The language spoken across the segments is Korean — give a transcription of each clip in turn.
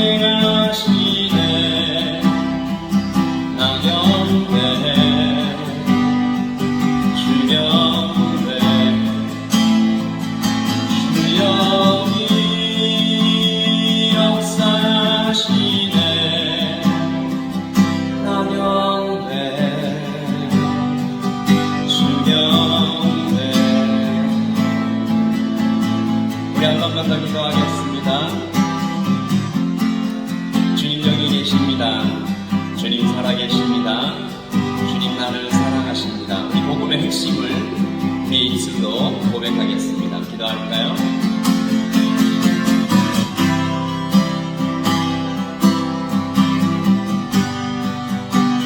행하시네. 나경배 주경배 주여기 역사하시네. 나경배 주경배. 우리 한 번만 더 기도하겠습니다. 주님 여기 계십니다. 주님 살아계십니다. 주님 나를 사랑하십니다. 이 복음의 핵심을 우리 입술로 고백하겠습니다. 기도할까요?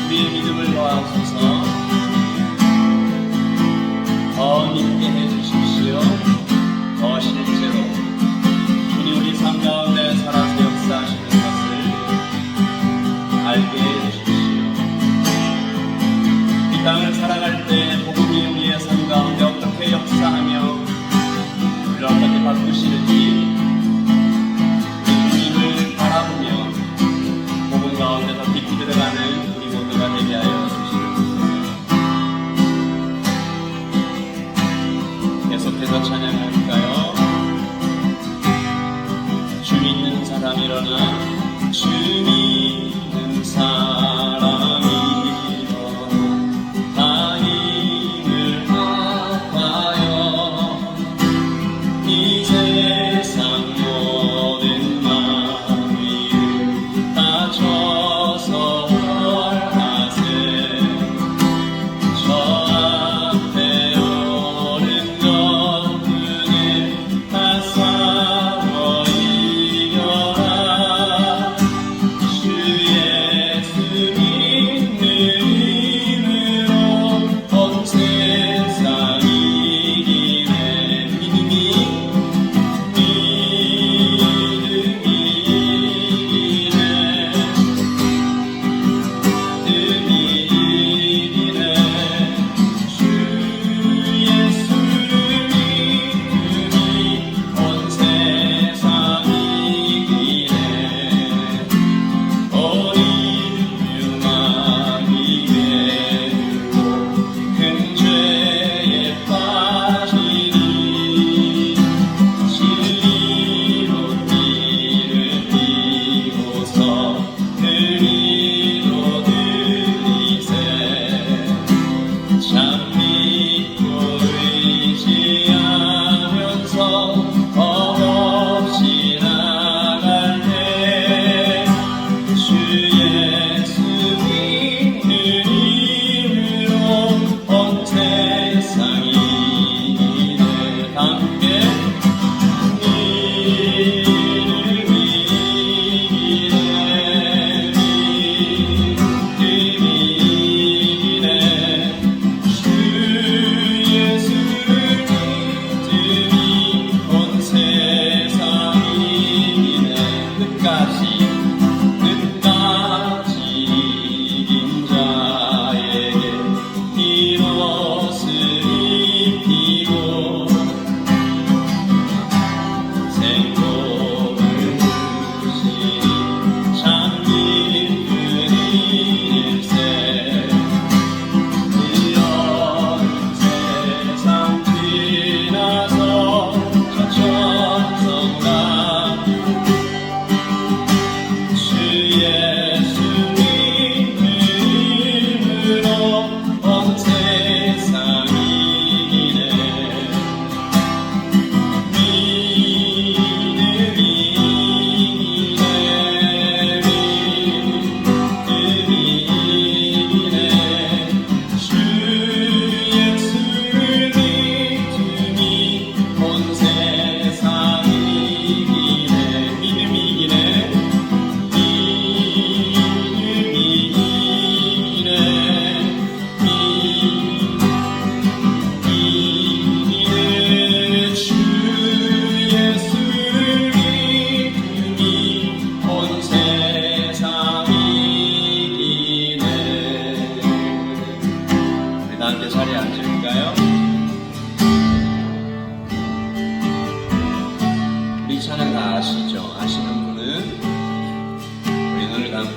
우리의 믿음을 더하소서. 더 믿게 해주십시오. 더 실제로 주님 우리 삶 가운데 살아서 역사하시는 것을 알게 해주십시오. 이 땅을 살아갈 때 복음이 우리의 삶 가운데 어떻게 역사하며 우리를 어떻게 바꾸시는지 우리 주님을 바라보며 복음 가운데 더 깊이 들어가는 우리 모두가 되게 하여 주시옵소서. 계속해서 찬양할까요? 주 믿는 사람 일어나. 주 믿는 사람 일어나. 다 힘을 합하여 이 세상 모든 마귀를 다 쳐서 벌하세. 저 앞에 오는 것들을 다 싸워 이겨라.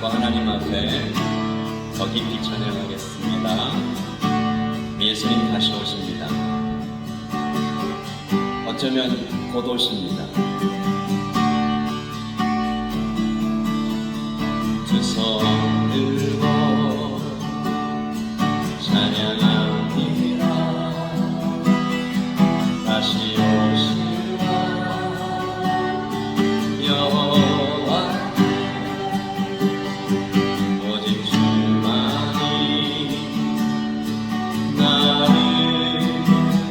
마음과 하나님 앞에 더 깊이 찬양하겠습니다. 예수님 다시 오십니다. 어쩌면 곧 오십니다. 두 손 들고 찬양합니다. 다시 오시라 여호와 오직 주만이 나를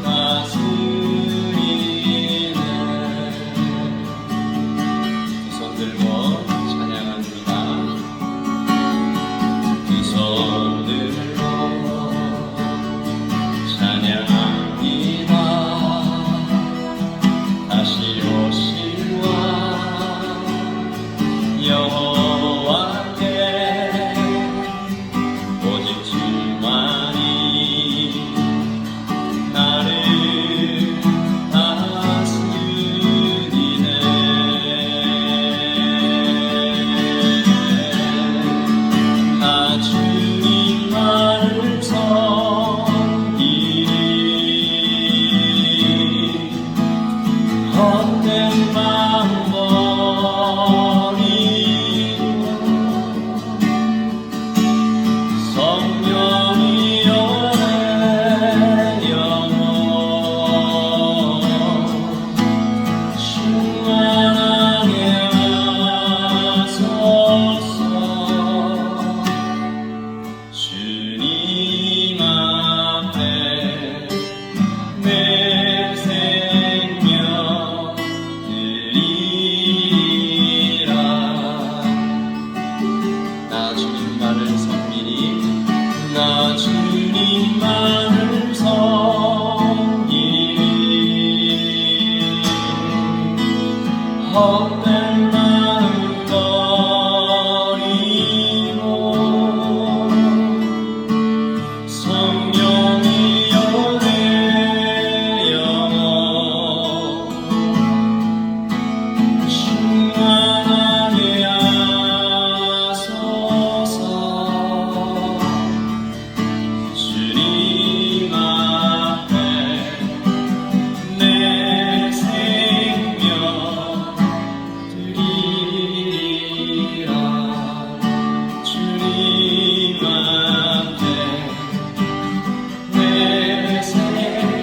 다스리네. 두 손 들고 찬양합니다. 두 손 들고 찬양합니다. 다시 오실와 여호와께 오직 주만이 나를 다스리네. 나 주님만을 섬기리. 헛된 마음 버리고 성령이여 내 영혼 충만하게 하소서. 주님 앞에 내 생명 드리라. 나 주님만을 섬기리. 나 주님만을 섬기리. 헛된 마음 버리고 성령이여 내 영혼 충만하게 하소서. 주님 앞에 내 생명 드리리라. 주님 앞에 내 생명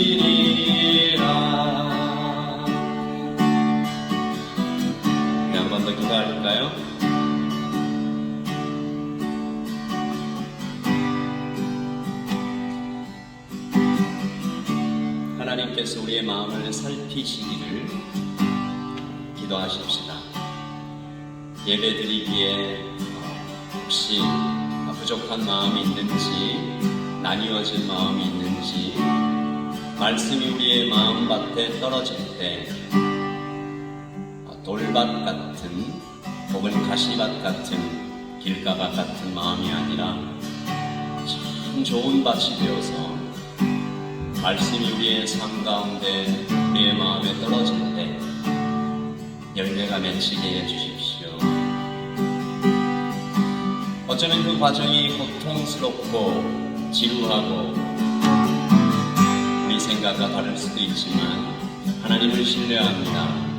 드리리라. 네, 한 번 더 기도할까요? 하나님께서 우리의 마음을 살피시기를 기도하십시다. 예배드리기에 혹시 부족한 마음이 있는지, 나뉘어진 마음이 있는지, 말씀이 우리의 마음밭에 떨어질 때 돌밭 같은 혹은 가시밭 같은 길가밭 같은 마음이 아니라 참 좋은 밭이 되어서 말씀이 우리의 삶 가운데 우리의 마음에 떨어질 때 열매가 맺히게 해주십시오. 어쩌면 그 과정이 고통스럽고 지루하고 우리 생각과 다를 수도 있지만 하나님을 신뢰합니다.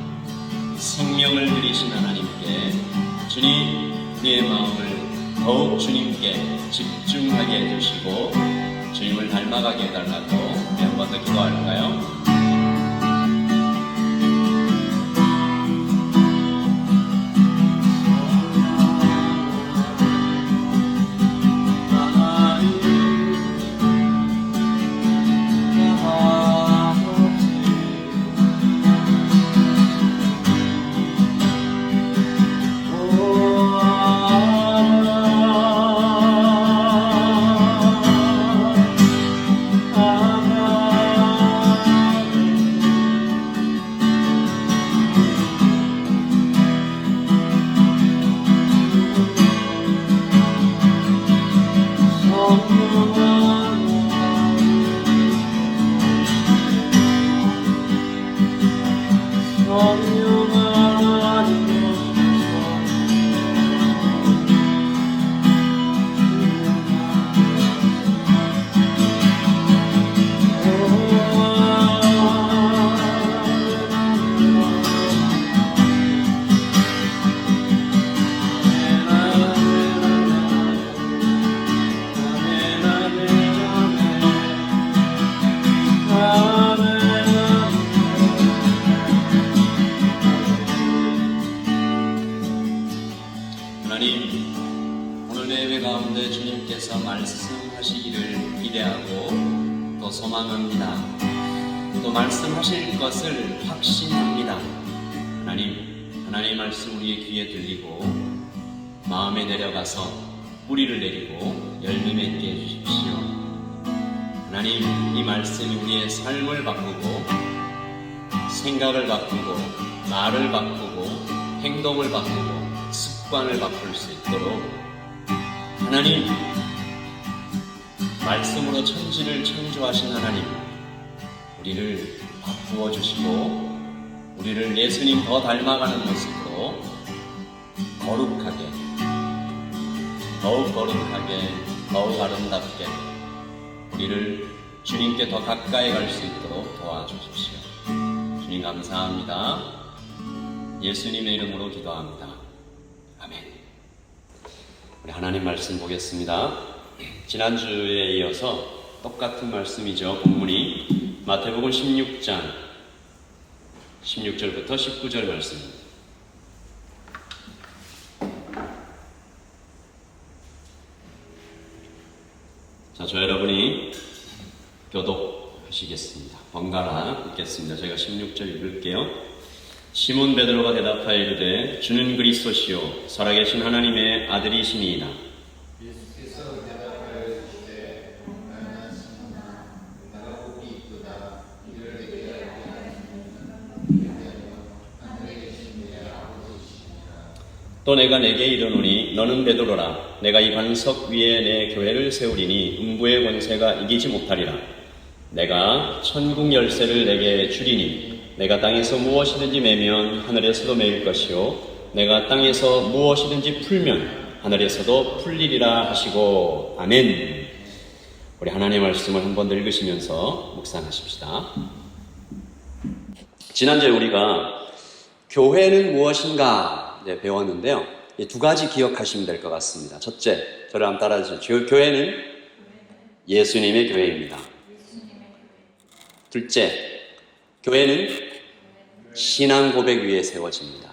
생명을 드리신 하나님께 주님, 우리의 마음을 더욱 주님께 집중하게 해주시고 주님을 닮아가게 해달라고 우리 한 번 더 기도할까요? 하나님, 오늘 예배 가운데 주님께서 말씀하시기를 기대하고 또 소망합니다. 또 말씀하실 것을 확신합니다. 하나님 말씀 우리의 귀에 들리고 마음에 내려가서 뿌리를 내리고 열매 맺게 해주십시오. 하나님, 이 말씀이 우리의 삶을 바꾸고 생각을 바꾸고 말을 바꾸고 행동을 바꾸고 습관을 바꿀 수 있도록 하나님, 말씀으로 천지를 창조하신 하나님, 우리를 바꾸어 주시고 우리를 예수님 더 닮아가는 모습으로 거룩하게, 더욱 거룩하게, 더욱 아름답게 우리를 주님께 더 가까이 갈 수 있도록 도와주십시오. 주님 감사합니다. 예수님의 이름으로 기도합니다. 아멘. 우리 하나님 말씀 보겠습니다. 지난주에 이어서 똑같은 말씀이죠. 본문이 마태복음 16장 16절부터 19절 말씀입니다. 자, 저 여러분이 교독하시겠습니다. 번갈아 읽겠습니다. 제가 16절 읽을게요. 시몬 베드로가 대답하여 이르되 주는 그리스도시요 살아계신 하나님의 아들이시니이다. 예수께서 대답하여 이르시되 나는 시몬아 내가 복이 있도다. 이를 내게 알게 하시는 하늘에 계신 내 아버지시니라. 또 내가 내게 이르노니 너는 베드로라. 내가 이 반석 위에 내 교회를 세우리니 음부의 권세가 이기지 못하리라. 내가 천국 열쇠를 내게 주리니 내가 땅에서 무엇이든지 매면 하늘에서도 매일 것이요 내가 땅에서 무엇이든지 풀면 하늘에서도 풀리리라 하시고. 아멘. 우리 하나님의 말씀을 한번 더 읽으시면서 묵상하십시다. 지난주에 우리가 교회는 무엇인가 배웠는데요. 이 두 가지 기억하시면 될 것 같습니다. 첫째, 저를 한번 따라해주세요. 교회는 예수님의 교회입니다. 둘째, 교회는 신앙 고백 위에 세워집니다.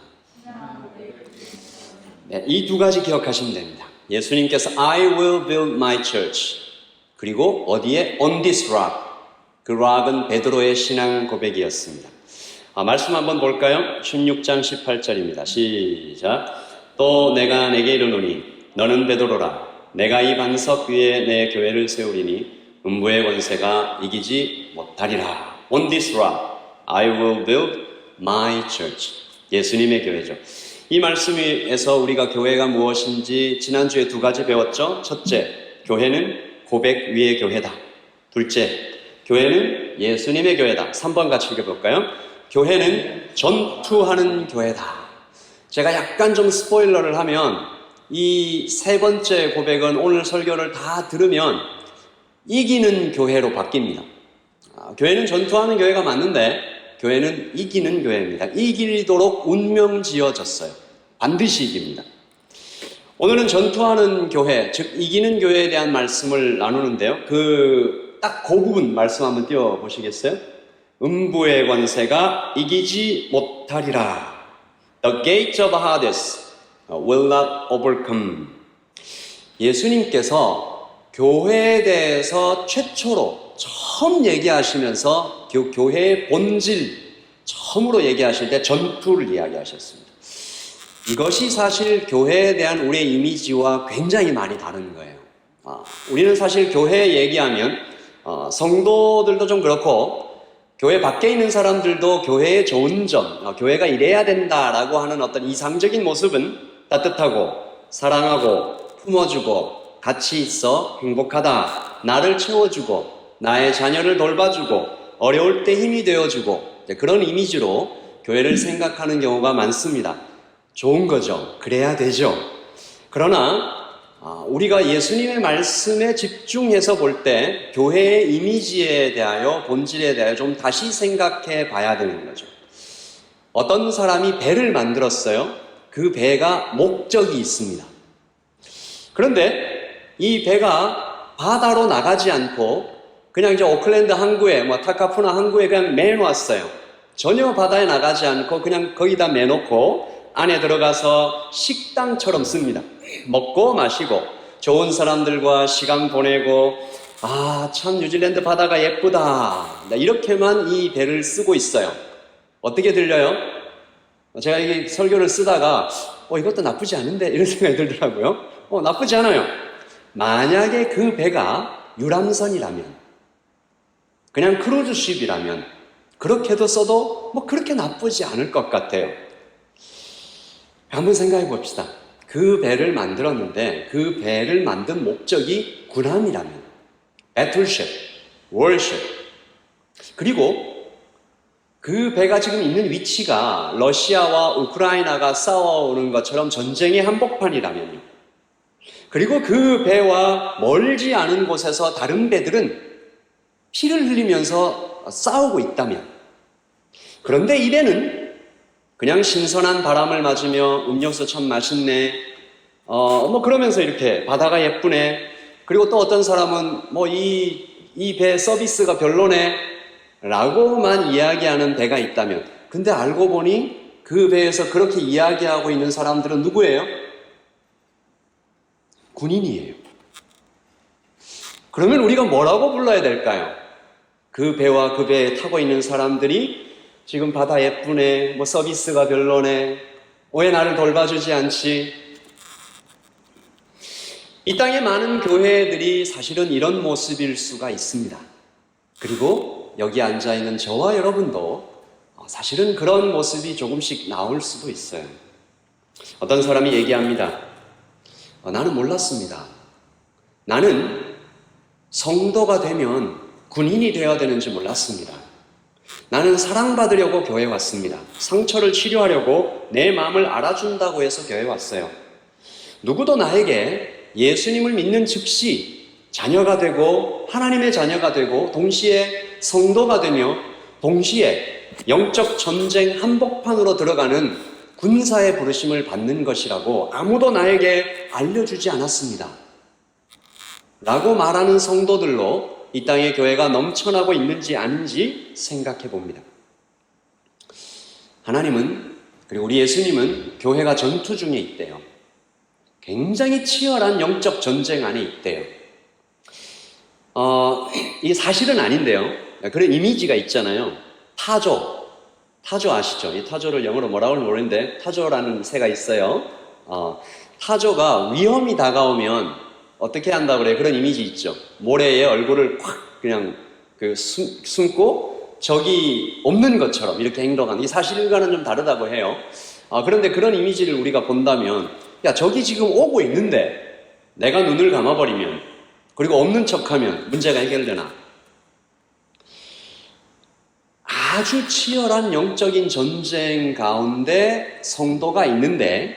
네, 이 두 가지 기억하시면 됩니다. 예수님께서 I will build my church. 그리고 어디에? On this rock. 그 락은 베드로의 신앙 고백이었습니다. 말씀 한번 볼까요? 16장 18절입니다. 시작. 또 내가 내게 이르노니 너는 베드로라. 내가 이 반석 위에 내 교회를 세우리니 음부의 권세가 이기지 못하리라. On this rock I will build my church. 예수님의 교회죠. 이 말씀에서 우리가 교회가 무엇인지 지난주에 두 가지 배웠죠. 첫째, 교회는 고백 위의 교회다. 둘째, 교회는 예수님의 교회다. 3번 같이 읽어볼까요? 교회는 전투하는 교회다. 제가 약간 좀 스포일러를 하면 이 세 번째 고백은 오늘 설교를 다 들으면 이기는 교회로 바뀝니다. 교회는 전투하는 교회가 맞는데 교회는 이기는 교회입니다. 이기도록 운명 지어졌어요. 반드시 이깁니다. 오늘은 전투하는 교회, 즉 이기는 교회에 대한 말씀을 나누는데요. 딱 그 부분 말씀 한번 띄워보시겠어요? 음부의 권세가 이기지 못하리라. The gates of Hades will not overcome. 예수님께서 교회에 대해서 최초로 처음 얘기하시면서 교회의 본질 처음으로 얘기하실 때 전투를 이야기하셨습니다. 이것이 사실 교회에 대한 우리의 이미지와 굉장히 많이 다른 거예요. 우리는 사실 교회 얘기하면 성도들도 좀 그렇고 교회 밖에 있는 사람들도 교회의 좋은 점, 교회가 이래야 된다라고 하는 어떤 이상적인 모습은 따뜻하고 사랑하고 품어주고 같이 있어 행복하다, 나를 채워주고 나의 자녀를 돌봐주고 어려울 때 힘이 되어주고 그런 이미지로 교회를 생각하는 경우가 많습니다. 좋은 거죠. 그래야 되죠. 그러나 우리가 예수님의 말씀에 집중해서 볼 때 교회의 이미지에 대하여 본질에 대하여 좀 다시 생각해 봐야 되는 거죠. 어떤 사람이 배를 만들었어요. 그 배가 목적이 있습니다. 그런데 이 배가 바다로 나가지 않고 그냥 이제 오클랜드 항구에 타카푸나 항구에 그냥 매놓았어요. 전혀 바다에 나가지 않고 그냥 거기다 매놓고 안에 들어가서 식당처럼 씁니다. 먹고 마시고 좋은 사람들과 시간 보내고 참 뉴질랜드 바다가 예쁘다. 이렇게만 이 배를 쓰고 있어요. 어떻게 들려요? 제가 이 설교를 쓰다가 이것도 나쁘지 않은데 이런 생각이 들더라고요. 나쁘지 않아요. 만약에 그 배가 유람선이라면, 그냥 크루즈십이라면 그렇게도 써도 그렇게 나쁘지 않을 것 같아요. 한번 생각해 봅시다. 그 배를 만들었는데 그 배를 만든 목적이 군함이라면, 배틀쉽, 월쉽, 그리고 그 배가 지금 있는 위치가 러시아와 우크라이나가 싸워오는 것처럼 전쟁의 한복판이라면요. 그리고 그 배와 멀지 않은 곳에서 다른 배들은 피를 흘리면서 싸우고 있다면, 그런데 이 배는 그냥 신선한 바람을 맞으며 음료수 참 맛있네, 그러면서 이렇게 바다가 예쁘네, 그리고 또 어떤 사람은 이 배 서비스가 별로네 라고만 이야기하는 배가 있다면, 근데 알고 보니 그 배에서 그렇게 이야기하고 있는 사람들은 누구예요? 군인이에요. 그러면 우리가 뭐라고 불러야 될까요? 그 배와 그 배에 타고 있는 사람들이 지금 바다 예쁘네, 서비스가 별로네, 왜 나를 돌봐주지 않지? 이 땅의 많은 교회들이 사실은 이런 모습일 수가 있습니다. 그리고 여기 앉아있는 저와 여러분도 사실은 그런 모습이 조금씩 나올 수도 있어요. 어떤 사람이 얘기합니다. 나는 몰랐습니다. 나는 성도가 되면 군인이 되어야 되는지 몰랐습니다. 나는 사랑받으려고 교회에 왔습니다. 상처를 치료하려고 내 마음을 알아준다고 해서 교회에 왔어요. 누구도 나에게 예수님을 믿는 즉시 자녀가 되고 하나님의 자녀가 되고 동시에 성도가 되며 동시에 영적 전쟁 한복판으로 들어가는 군사의 부르심을 받는 것이라고 아무도 나에게 알려주지 않았습니다. 라고 말하는 성도들로 이 땅의 교회가 넘쳐나고 있는지 아닌지 생각해 봅니다. 하나님은, 그리고 우리 예수님은 교회가 전투 중에 있대요. 굉장히 치열한 영적 전쟁 안에 있대요. 이게 사실은 아닌데요. 그런 이미지가 있잖아요. 타조 아시죠? 이 타조를 영어로 뭐라고 모르는데 타조라는 새가 있어요. 타조가 위험이 다가오면 어떻게 한다고 그래요? 그런 이미지 있죠. 모래에 얼굴을 콱 그냥 숨고 적이 없는 것처럼 이렇게 행동하는, 이 사실과는 좀 다르다고 해요. 그런데 그런 이미지를 우리가 본다면, 적이 지금 오고 있는데 내가 눈을 감아버리면, 그리고 없는 척하면 문제가 해결되나? 아주 치열한 영적인 전쟁 가운데 성도가 있는데,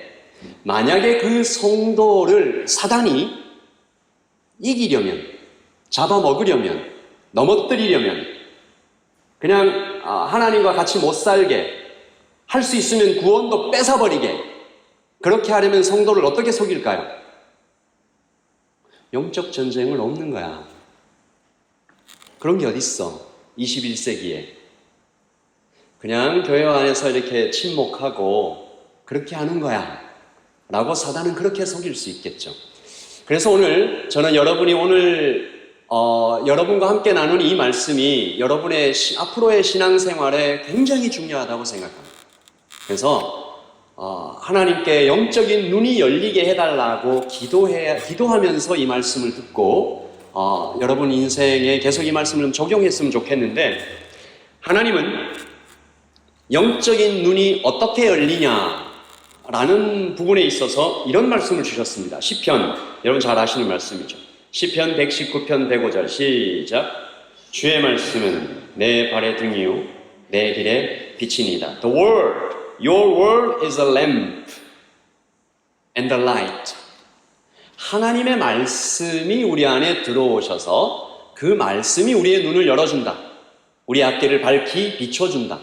만약에 그 성도를 사단이 이기려면, 잡아먹으려면, 넘어뜨리려면, 그냥 하나님과 같이 못 살게, 할 수 있으면 구원도 뺏어버리게, 그렇게 하려면 성도를 어떻게 속일까요? 영적 전쟁을 없는 거야. 그런 게 어딨어, 21세기에. 그냥 교회 안에서 이렇게 침묵하고 그렇게 하는 거야 라고 사단은 그렇게 속일 수 있겠죠. 그래서 오늘 저는 여러분이 여러분과 함께 나눈 이 말씀이 여러분의 앞으로의 신앙생활에 굉장히 중요하다고 생각합니다. 그래서 하나님께 영적인 눈이 열리게 해달라고 기도하면서 이 말씀을 듣고 여러분 인생에 계속 이 말씀을 좀 적용했으면 좋겠는데, 하나님은 영적인 눈이 어떻게 열리냐라는 부분에 있어서 이런 말씀을 주셨습니다. 시편, 여러분 잘 아시는 말씀이죠. 시편 119편 105절 시작. 주의 말씀은 내 발의 등이요 내 길의 빛이니이다. The word, your word is a lamp and a light. 하나님의 말씀이 우리 안에 들어오셔서 그 말씀이 우리의 눈을 열어준다. 우리 앞길을 밝히 비춰준다.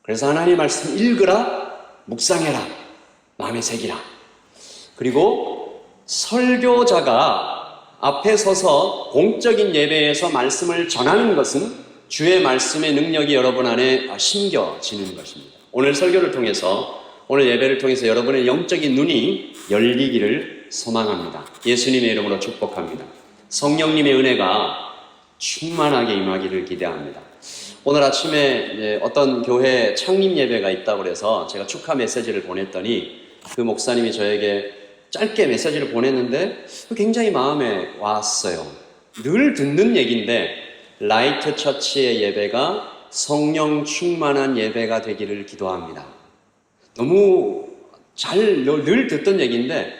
그래서 하나님의 말씀 읽으라, 묵상해라, 마음에 새기라. 그리고 설교자가 앞에 서서 공적인 예배에서 말씀을 전하는 것은 주의 말씀의 능력이 여러분 안에 심겨지는 것입니다. 오늘 설교를 통해서 오늘 예배를 통해서 여러분의 영적인 눈이 열리기를 소망합니다. 예수님의 이름으로 축복합니다. 성령님의 은혜가 충만하게 임하기를 기대합니다. 오늘 아침에 어떤 교회 창립 예배가 있다고 해서 제가 축하 메시지를 보냈더니 그 목사님이 저에게 짧게 메시지를 보냈는데 굉장히 마음에 왔어요. 늘 듣는 얘기인데 라이트 처치의 예배가 성령 충만한 예배가 되기를 기도합니다. 너무 늘 듣던 얘기인데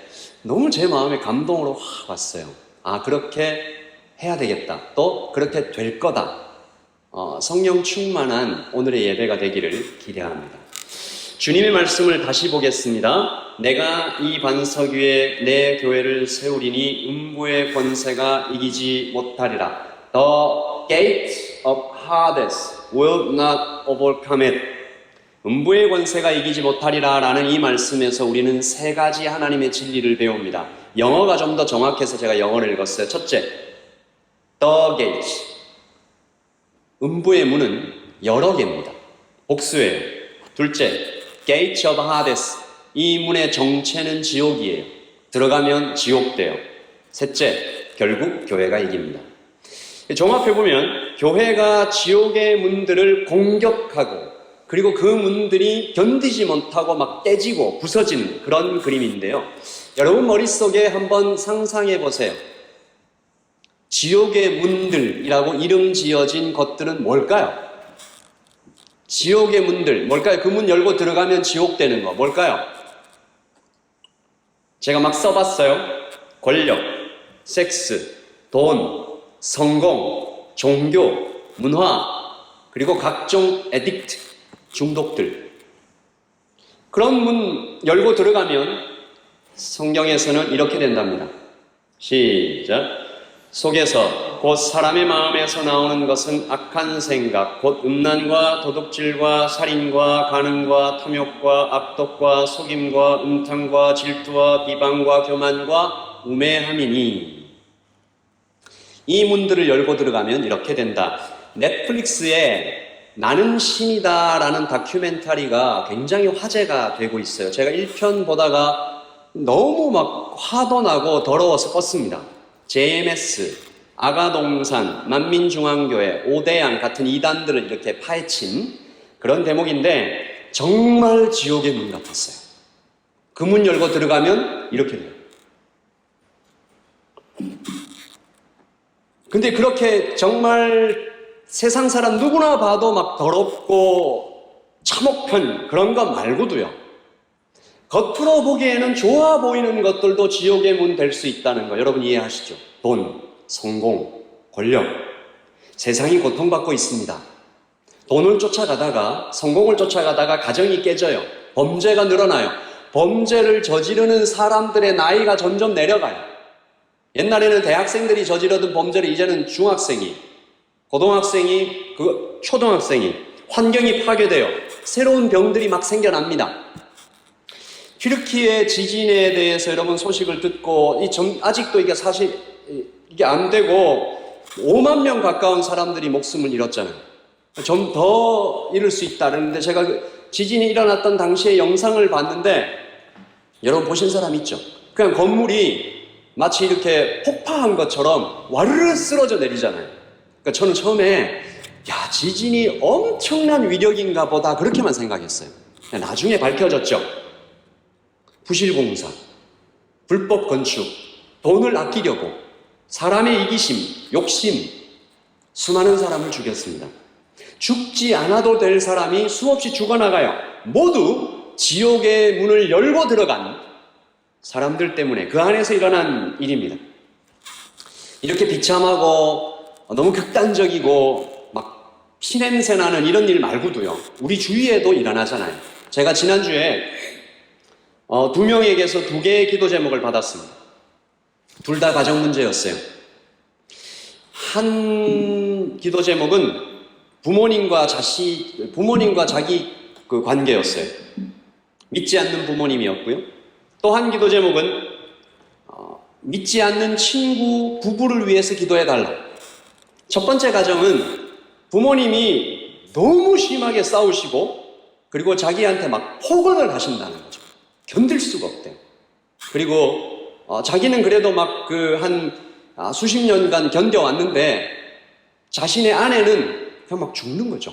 너무 제 마음에 감동으로 확 왔어요. 아, 그렇게 해야 되겠다. 또 그렇게 될 거다. 성령 충만한 오늘의 예배가 되기를 기대합니다. 주님의 말씀을 다시 보겠습니다. 내가 이 반석 위에 내 교회를 세우리니 음부의 권세가 이기지 못하리라. The gate of Hades will not overcome it. 음부의 권세가 이기지 못하리라 라는 이 말씀에서 우리는 세 가지 하나님의 진리를 배웁니다. 영어가 좀 더 정확해서 제가 영어를 읽었어요. 첫째, The gate. 음부의 문은 여러 개입니다. 복수예요. 둘째, Gate of Hades. 이 문의 정체는 지옥이에요. 들어가면 지옥돼요. 셋째, 결국 교회가 이깁니다. 종합해보면 교회가 지옥의 문들을 공격하고 그리고 그 문들이 견디지 못하고 막 깨지고 부서지는 그런 그림인데요. 여러분 머릿속에 한번 상상해 보세요. 지옥의 문들이라고 이름 지어진 것들은 뭘까요? 지옥의 문들, 뭘까요? 그 문 열고 들어가면 지옥 되는 거, 뭘까요? 제가 막 써봤어요. 권력, 섹스, 돈, 성공, 종교, 문화, 그리고 각종 에딕트, 중독들. 그런 문 열고 들어가면 성경에서는 이렇게 된답니다. 시작. 속에서 곧 사람의 마음에서 나오는 것은 악한 생각, 곧 음란과 도둑질과 살인과 간음과 탐욕과 악독과 속임과 음탕과 질투와 비방과 교만과 우매함이니. 이 문들을 열고 들어가면 이렇게 된다. 넷플릭스에 나는 신이다 라는 다큐멘터리가 굉장히 화제가 되고 있어요. 제가 1편 보다가 너무 막 화도 나고 더러워서 껐습니다. JMS, 아가동산, 만민중앙교회, 오대양 같은 이단들을 이렇게 파헤친 그런 대목인데 정말 지옥의 문 같았어요. 그 문 열고 들어가면 이렇게 돼요. 근데 그렇게 정말 세상 사람 누구나 봐도 막 더럽고 참혹한 그런 것 말고도요. 겉으로 보기에는 좋아 보이는 것들도 지옥의 문 될 수 있다는 거 여러분 이해하시죠? 돈, 성공, 권력. 세상이 고통받고 있습니다. 돈을 쫓아가다가 성공을 쫓아가다가 가정이 깨져요. 범죄가 늘어나요. 범죄를 저지르는 사람들의 나이가 점점 내려가요. 옛날에는 대학생들이 저지르던 범죄를 이제는 중학생이, 고등학생이, 초등학생이, 환경이 파괴돼요. 새로운 병들이 막 생겨납니다. 튀르키예 지진에 대해서 여러분 소식을 듣고 아직도 이게 사실 이게 안 되고 5만 명 가까운 사람들이 목숨을 잃었잖아요. 좀 더 잃을 수 있다 그러는데 제가 지진이 일어났던 당시에 영상을 봤는데 여러분 보신 사람 있죠? 그냥 건물이 마치 이렇게 폭파한 것처럼 와르르 쓰러져 내리잖아요. 그러니까 저는 처음에 야 지진이 엄청난 위력인가 보다 그렇게만 생각했어요. 나중에 밝혀졌죠. 부실공사, 불법 건축, 돈을 아끼려고 사람의 이기심, 욕심, 수많은 사람을 죽였습니다. 죽지 않아도 될 사람이 수없이 죽어나가요. 모두 지옥의 문을 열고 들어간 사람들 때문에 그 안에서 일어난 일입니다. 이렇게 비참하고 너무 극단적이고 막 피냄새 나는 이런 일 말고도요. 우리 주위에도 일어나잖아요. 제가 지난주에 2명에게서 2개의 기도 제목을 받았습니다. 둘 다 가정 문제였어요. 한 기도 제목은 부모님과 자기 그 관계였어요. 믿지 않는 부모님이었고요. 또 한 기도 제목은 믿지 않는 친구 부부를 위해서 기도해달라. 첫 번째 가정은 부모님이 너무 심하게 싸우시고 그리고 자기한테 막 폭언을 하신다는 거죠. 견딜 수가 없대요. 그리고 자기는 그래도 막 수십 년간 견뎌왔는데 자신의 아내는 그냥 막 죽는 거죠.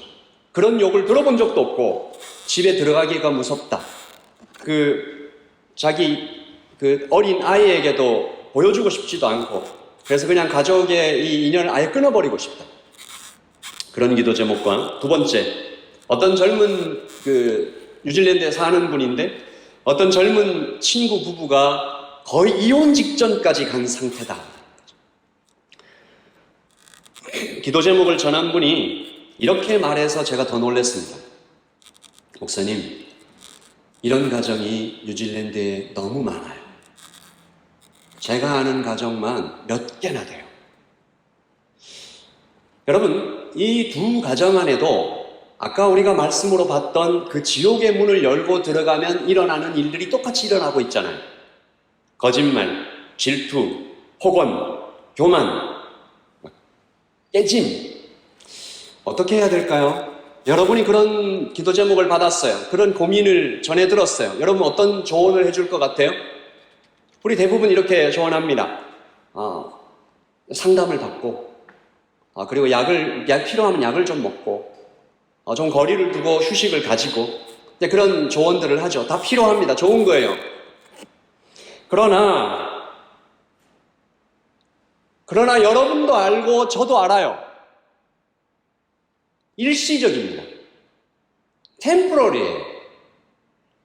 그런 욕을 들어본 적도 없고 집에 들어가기가 무섭다. 자기 어린 아이에게도 보여주고 싶지도 않고 그래서 그냥 가족의 이 인연을 아예 끊어버리고 싶다. 그런 기도 제목과 두 번째, 어떤 젊은 뉴질랜드에 사는 분인데 어떤 젊은 친구 부부가 거의 이혼 직전까지 간 상태다. 기도 제목을 전한 분이 이렇게 말해서 제가 더 놀랐습니다. 목사님, 이런 가정이 뉴질랜드에 너무 많아요. 제가 아는 가정만 몇 개나 돼요. 여러분, 이 두 가정 안에도 아까 우리가 말씀으로 봤던 그 지옥의 문을 열고 들어가면 일어나는 일들이 똑같이 일어나고 있잖아요. 거짓말, 질투, 폭언, 교만, 깨짐. 어떻게 해야 될까요? 여러분이 그런 기도 제목을 받았어요. 그런 고민을 전해 들었어요. 여러분 어떤 조언을 해줄 것 같아요? 우리 대부분 이렇게 조언합니다. 상담을 받고, 그리고 약 필요하면 약을 좀 먹고, 좀 거리를 두고 휴식을 가지고, 그런 조언들을 하죠. 다 필요합니다. 좋은 거예요. 그러나 여러분도 알고 저도 알아요. 일시적입니다. 템포러리예요.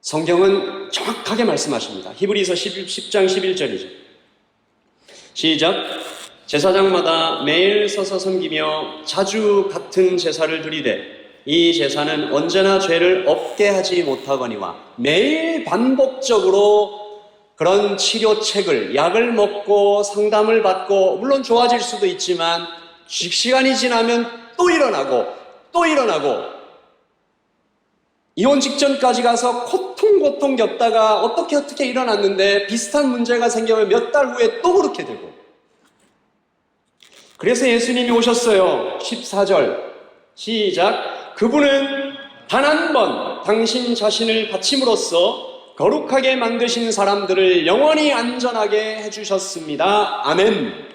성경은 정확하게 말씀하십니다. 히브리서 10장 11절이죠. 시작. 제사장마다 매일 서서 섬기며 자주 같은 제사를 드리되 이 제사는 언제나 죄를 없게 하지 못하거니와 매일 반복적으로 그런 치료책을, 약을 먹고 상담을 받고, 물론 좋아질 수도 있지만 시간이 지나면 또 일어나고 이혼 직전까지 가서 고통 겪다가 어떻게 일어났는데 비슷한 문제가 생기면 몇 달 후에 또 그렇게 되고. 그래서 예수님이 오셨어요. 14절 시작. 그분은 단 한 번 당신 자신을 바침으로써 거룩하게 만드신 사람들을 영원히 안전하게 해주셨습니다. 아멘.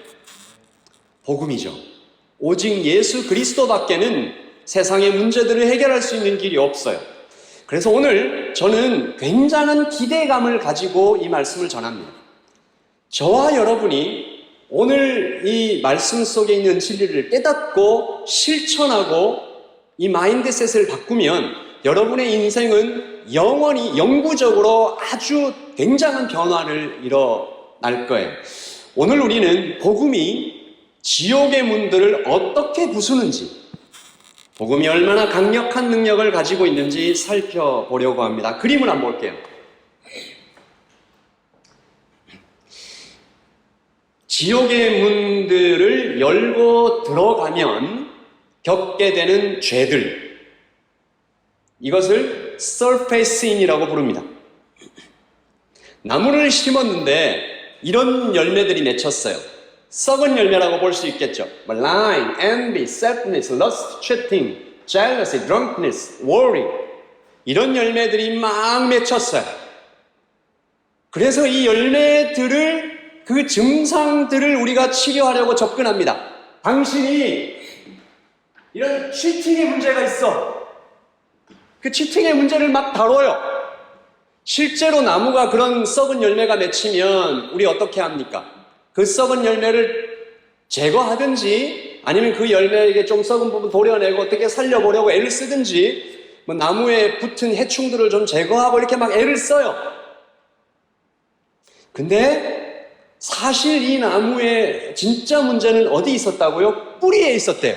복음이죠. 오직 예수 그리스도밖에는 세상의 문제들을 해결할 수 있는 길이 없어요. 그래서 오늘 저는 굉장한 기대감을 가지고 이 말씀을 전합니다. 저와 여러분이 오늘 이 말씀 속에 있는 진리를 깨닫고 실천하고 이 마인드셋을 바꾸면 여러분의 인생은 영원히 영구적으로 아주 굉장한 변화를 일어날 거예요. 오늘 우리는 복음이 지옥의 문들을 어떻게 부수는지, 복음이 얼마나 강력한 능력을 가지고 있는지 살펴보려고 합니다. 그림을 한번 볼게요. 지옥의 문들을 열고 들어가면 겪게 되는 죄들, 이것을 surface sin이라고 부릅니다. 나무를 심었는데 이런 열매들이 맺혔어요. 썩은 열매라고 볼 수 있겠죠. Lying, envy, sadness, lust, cheating, jealousy, drunkenness, worry, 이런 열매들이 막 맺혔어요. 그래서 이 열매들을, 그 증상들을 우리가 치료하려고 접근합니다. 당신이 이런 치팅의 문제가 있어. 그 치팅의 문제를 막 다뤄요. 실제로 나무가 그런 썩은 열매가 맺히면 우리 어떻게 합니까? 그 썩은 열매를 제거하든지 아니면 그 열매에게 좀 썩은 부분 도려내고 어떻게 살려보려고 애를 쓰든지, 뭐 나무에 붙은 해충들을 좀 제거하고 이렇게 막 애를 써요. 근데 사실 이 나무의 진짜 문제는 어디 있었다고요? 뿌리에 있었대요.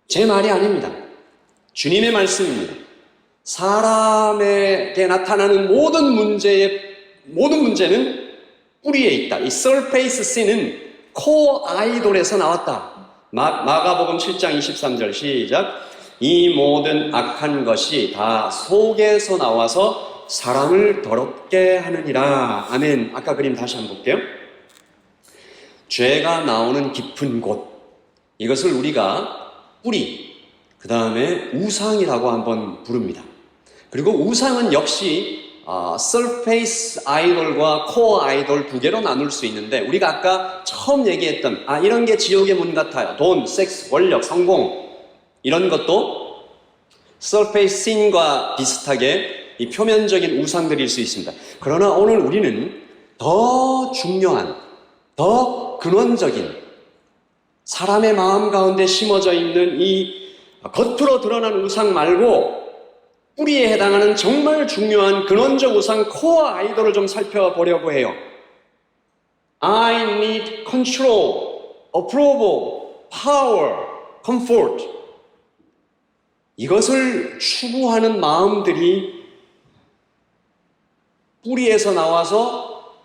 제 말이 아닙니다. 주님의 말씀입니다. 사람에게 나타나는 모든 문제는 뿌리에 있다. 이 surface sin은 코어 아이돌에서 나왔다. 마가복음 7장 23절 시작. 이 모든 악한 것이 다 속에서 나와서 사람을 더럽게 하느니라. 아멘. 아까 그림 다시 한번 볼게요. 죄가 나오는 깊은 곳, 이것을 우리가 뿌리, 그 다음에 우상이라고 한번 부릅니다. 그리고 우상은 역시 서페이스 아이돌과 코어 아이돌 두 개로 나눌 수 있는데, 우리가 아까 처음 얘기했던 이런 게 지옥의 문 같아요. 돈, 섹스, 권력, 성공, 이런 것도 서페이스 씬과 비슷하게 이 표면적인 우상들일 수 있습니다. 그러나 오늘 우리는 더 중요한, 더 근원적인, 사람의 마음 가운데 심어져 있는 이 겉으로 드러난 우상 말고 뿌리에 해당하는 정말 중요한 근원적 우상 코어 아이돌을 좀 살펴보려고 해요. I need control, approval, power, comfort. 이것을 추구하는 마음들이 뿌리에서 나와서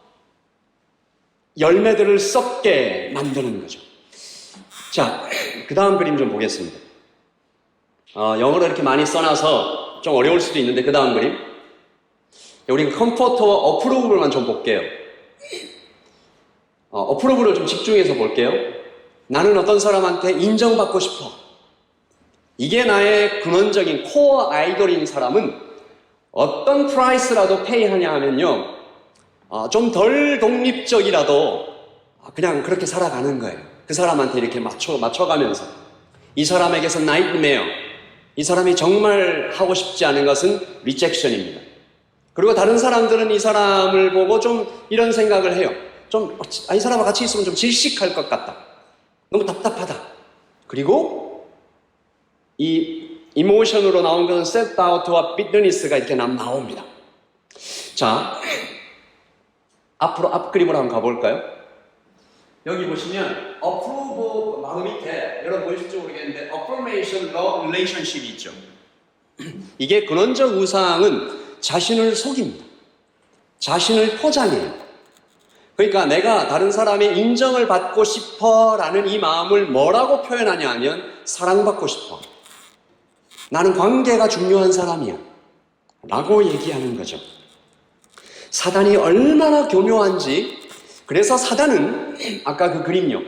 열매들을 썩게 만드는 거죠. 자, 그 다음 그림 좀 보겠습니다. 영어로 이렇게 많이 써놔서 좀 어려울 수도 있는데, 그 다음 그림. 우리가 컴포트와 어프로브를만 좀 볼게요. 어프로브를 좀 집중해서 볼게요. 나는 어떤 사람한테 인정받고 싶어. 이게 나의 근원적인 코어 아이돌인 사람은 어떤 프라이스라도 페이하냐 하면요, 좀 덜 독립적이라도 그냥 그렇게 살아가는 거예요. 그 사람한테 이렇게 맞춰가면서. 이 사람에게서 나이트메어, 이 사람이 정말 하고 싶지 않은 것은 리젝션입니다. 그리고 다른 사람들은 이 사람을 보고 좀 이런 생각을 해요. 이 사람과 같이 있으면 좀 질식할 것 같다. 너무 답답하다. 그리고 이 이모션으로 나온 것은 셀프다우트와 비트니스가 이렇게 나옵니다. 자, 앞으로 앞 그림으로 한번 가볼까요? 여기 보시면 approve 바로 밑에, 여러분 보실지 모르겠는데 affirmation love relationship이 있죠. 이게 근원적 우상은 자신을 속입니다. 자신을 포장해요. 그러니까 내가 다른 사람의 인정을 받고 싶어라는 이 마음을 뭐라고 표현하냐 하면 사랑받고 싶어. 나는 관계가 중요한 사람이야. 라고 얘기하는 거죠. 사단이 얼마나 교묘한지, 그래서 사단은 아까 그 그림요.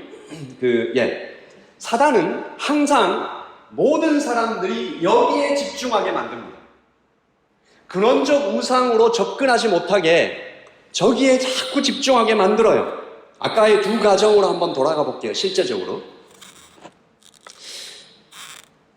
사단은 항상 모든 사람들이 여기에 집중하게 만듭니다. 근원적 우상으로 접근하지 못하게 저기에 자꾸 집중하게 만들어요. 아까의 두 가정으로 한번 돌아가 볼게요. 실제적으로.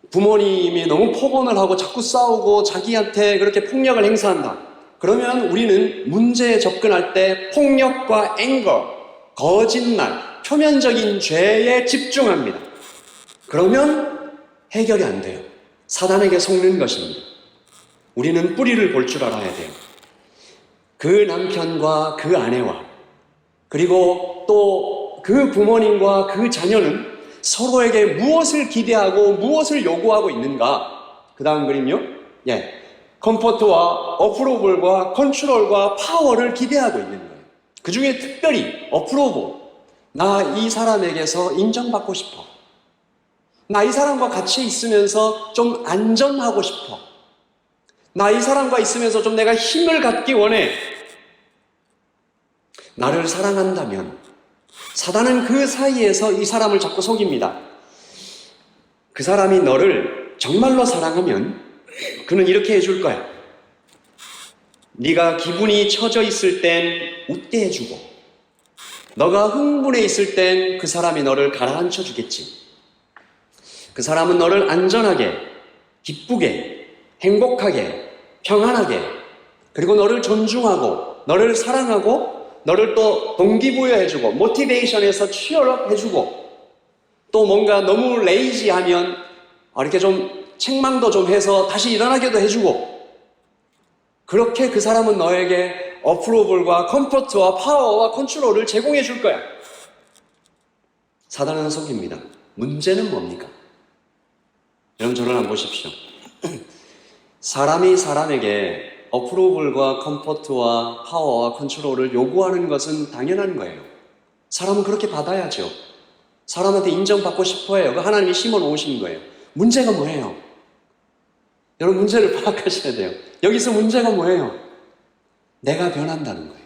부모님이 너무 폭언을 하고 자꾸 싸우고 자기한테 그렇게 폭력을 행사한다. 그러면 우리는 문제에 접근할 때 폭력과 앵거, 거짓말, 표면적인 죄에 집중합니다. 그러면 해결이 안 돼요. 사단에게 속는 것입니다. 우리는 뿌리를 볼 줄 알아야 돼요. 그 남편과 그 아내와, 그리고 또 그 부모님과 그 자녀는 서로에게 무엇을 기대하고 무엇을 요구하고 있는가? 그 다음 그림요. 컴포트와 어프로블과 컨트롤과 파워를 기대하고 있는 거예요. 그 중에 특별히 어프로블. 나 이 사람에게서 인정받고 싶어. 나 이 사람과 같이 있으면서 좀 안전하고 싶어. 나 이 사람과 있으면서 좀 내가 힘을 갖기 원해. 나를 사랑한다면 사단은 그 사이에서 이 사람을 자꾸 속입니다. 그 사람이 너를 정말로 사랑하면 그는 이렇게 해줄 거야. 네가 기분이 처져 있을 땐 웃게 해주고, 너가 흥분해 있을 땐 그 사람이 너를 가라앉혀 주겠지. 그 사람은 너를 안전하게, 기쁘게, 행복하게, 평안하게, 그리고 너를 존중하고 너를 사랑하고 너를 또 동기부여해주고 모티베이션에서 취업업 해주고, 또 뭔가 너무 레이지하면 이렇게 좀 책망도 좀 해서 다시 일어나게도 해주고, 그렇게 그 사람은 너에게 어프로블과 컴포트와 파워와 컨트롤을 제공해 줄 거야. 사단은 속입니다. 문제는 뭡니까? 여러분 저를 한번 보십시오. 사람이 사람에게 어프로블과 컴포트와 파워와 컨트롤을 요구하는 것은 당연한 거예요. 사람은 그렇게 받아야죠. 사람한테 인정받고 싶어해요. 그 하나님이 심어 놓으신 거예요. 문제가 뭐예요? 여러분 문제를 파악하셔야 돼요. 여기서 문제가 뭐예요? 내가 변한다는 거예요.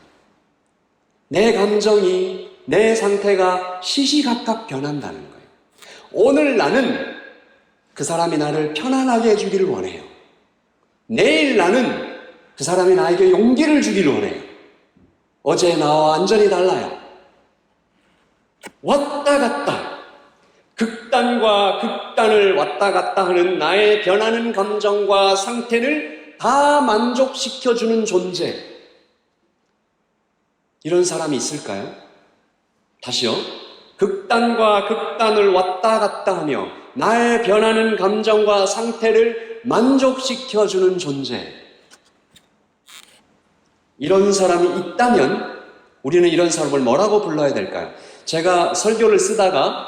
내 감정이, 내 상태가 시시각각 변한다는 거예요. 오늘 나는 그 사람이 나를 편안하게 해주기를 원해요. 내일 나는 그 사람이 나에게 용기를 주기를 원해요. 어제 나와 완전히 달라요. 왔다 갔다, 극단과 극단을 왔다 갔다 하는 나의 변하는 감정과 상태를 다 만족시켜주는 존재. 이런 사람이 있을까요? 다시요. 극단과 극단을 왔다 갔다 하며 나의 변하는 감정과 상태를 만족시켜주는 존재. 이런 사람이 있다면 우리는 이런 사람을 뭐라고 불러야 될까요? 제가 설교를 쓰다가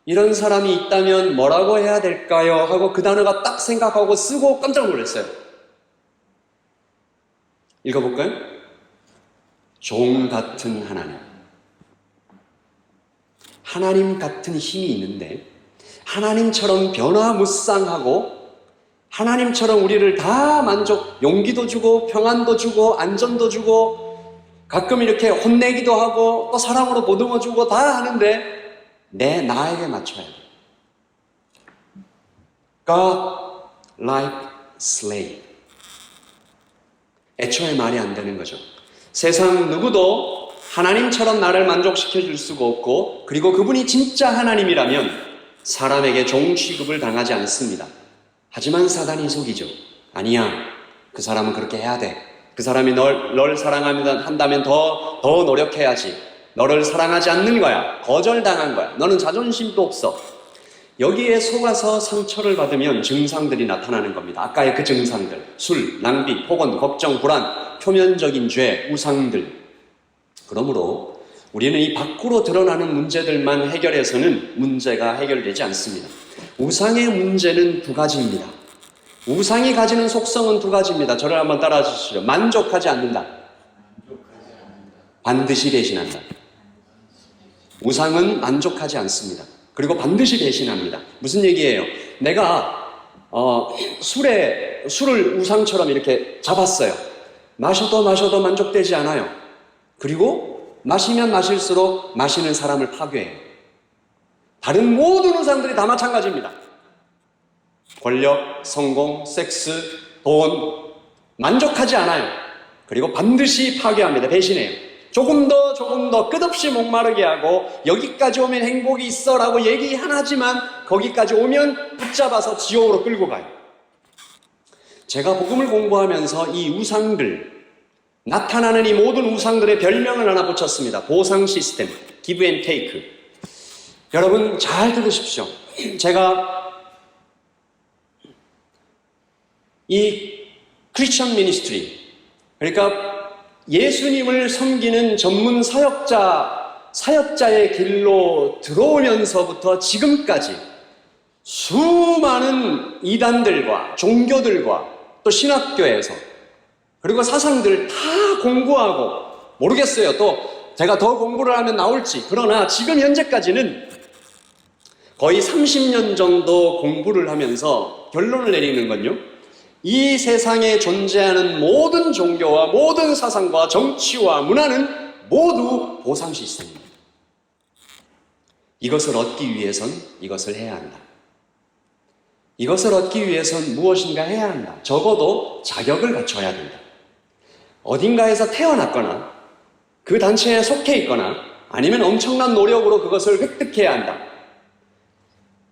이런 사람이 있다면 뭐라고 해야 될까요? 하고 그 단어가 딱 생각하고 쓰고 깜짝 놀랐어요. 읽어볼까요? 종 같은 하나님. 하나님 같은 힘이 있는데 하나님처럼 변화무쌍하고 하나님처럼 우리를 다 용기도 주고 평안도 주고 안전도 주고 가끔 이렇게 혼내기도 하고 또 사랑으로 보듬어 주고 다 하는데 나에게 맞춰야 돼. God like slave. 애초에 말이 안 되는 거죠. 세상 누구도 하나님처럼 나를 만족시켜 줄 수가 없고 그리고 그분이 진짜 하나님이라면 사람에게 종 취급을 당하지 않습니다. 하지만 사단이 속이죠. 아니야. 그 사람은 그렇게 해야 돼. 그 사람이 널 사랑한다면 더 노력해야지. 너를 사랑하지 않는 거야. 거절당한 거야. 너는 자존심도 없어. 여기에 속아서 상처를 받으면 증상들이 나타나는 겁니다. 아까의 그 증상들. 술, 낭비, 폭언, 걱정, 불안, 표면적인 죄, 우상들. 그러므로 우리는 이 밖으로 드러나는 문제들만 해결해서는 문제가 해결되지 않습니다. 우상의 문제는 두 가지입니다. 우상이 가지는 속성은 두 가지입니다. 저를 한번 따라해 주시죠. 만족하지 않는다. 반드시 배신한다. 우상은 만족하지 않습니다. 그리고 반드시 배신합니다. 무슨 얘기예요? 내가 술을 우상처럼 이렇게 잡았어요. 마셔도 만족되지 않아요. 그리고 마시면 마실수록 마시는 사람을 파괴해요. 다른 모든 우상들이 다 마찬가지입니다. 권력, 성공, 섹스, 돈 만족하지 않아요. 그리고 반드시 파괴합니다. 배신해요. 조금 더 끝없이 목마르게 하고 여기까지 오면 행복이 있어라고 얘기 하나 하지만 거기까지 오면 붙잡아서 지옥으로 끌고 가요. 제가 복음을 공부하면서 이 우상들, 나타나는 이 모든 우상들의 별명을 하나 붙였습니다. 보상 시스템, give and take. 여러분 잘 들으십시오. 제가 이 크리스천 미니스트리, 그러니까 예수님을 섬기는 전문 사역자의 길로 들어오면서부터 지금까지 수많은 이단들과 종교들과 또 신학교에서 그리고 사상들 다 공부하고 모르겠어요. 또 제가 더 공부를 하면 나올지. 그러나 지금 현재까지는 거의 30년 정도 공부를 하면서 결론을 내리는 건요. 이 세상에 존재하는 모든 종교와 모든 사상과 정치와 문화는 모두 보상 시스템입니다. 이것을 얻기 위해선 이것을 해야 한다. 이것을 얻기 위해선 무엇인가 해야 한다. 적어도 자격을 갖춰야 된다. 어딘가에서 태어났거나 그 단체에 속해 있거나 아니면 엄청난 노력으로 그것을 획득해야 한다.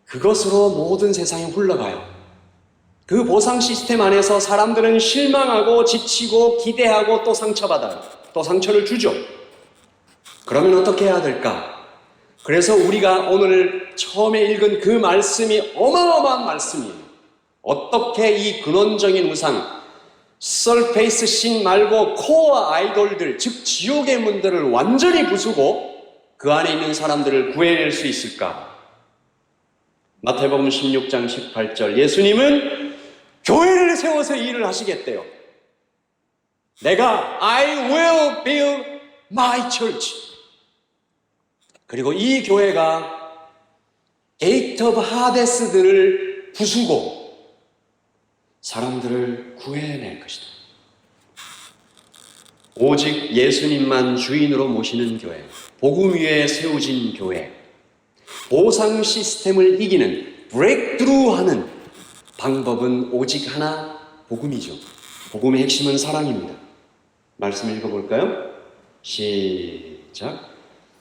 그것으로 모든 세상이 흘러가요. 그 보상 시스템 안에서 사람들은 실망하고 지치고 기대하고 또 상처받아요. 또 상처를 주죠. 그러면 어떻게 해야 될까? 그래서 우리가 오늘 처음에 읽은 그 말씀이 어마어마한 말씀이에요. 어떻게 이 근원적인 우상, 서페이스 신 말고 코어 아이돌들, 즉 지옥의 문들을 완전히 부수고 그 안에 있는 사람들을 구해낼 수 있을까? 마태복음 16장 18절, 예수님은 교회를 세워서 일을 하시겠대요. 내가 I will build my church. 그리고 이 교회가 게이트 오브 하데스들을 부수고 사람들을 구해낼 것이다. 오직 예수님만 주인으로 모시는 교회, 복음 위에 세워진 교회, 보상 시스템을 이기는 브레이크드루하는 방법은 오직 하나, 복음이죠. 복음의 핵심은 사랑입니다. 말씀 읽어볼까요? 시작.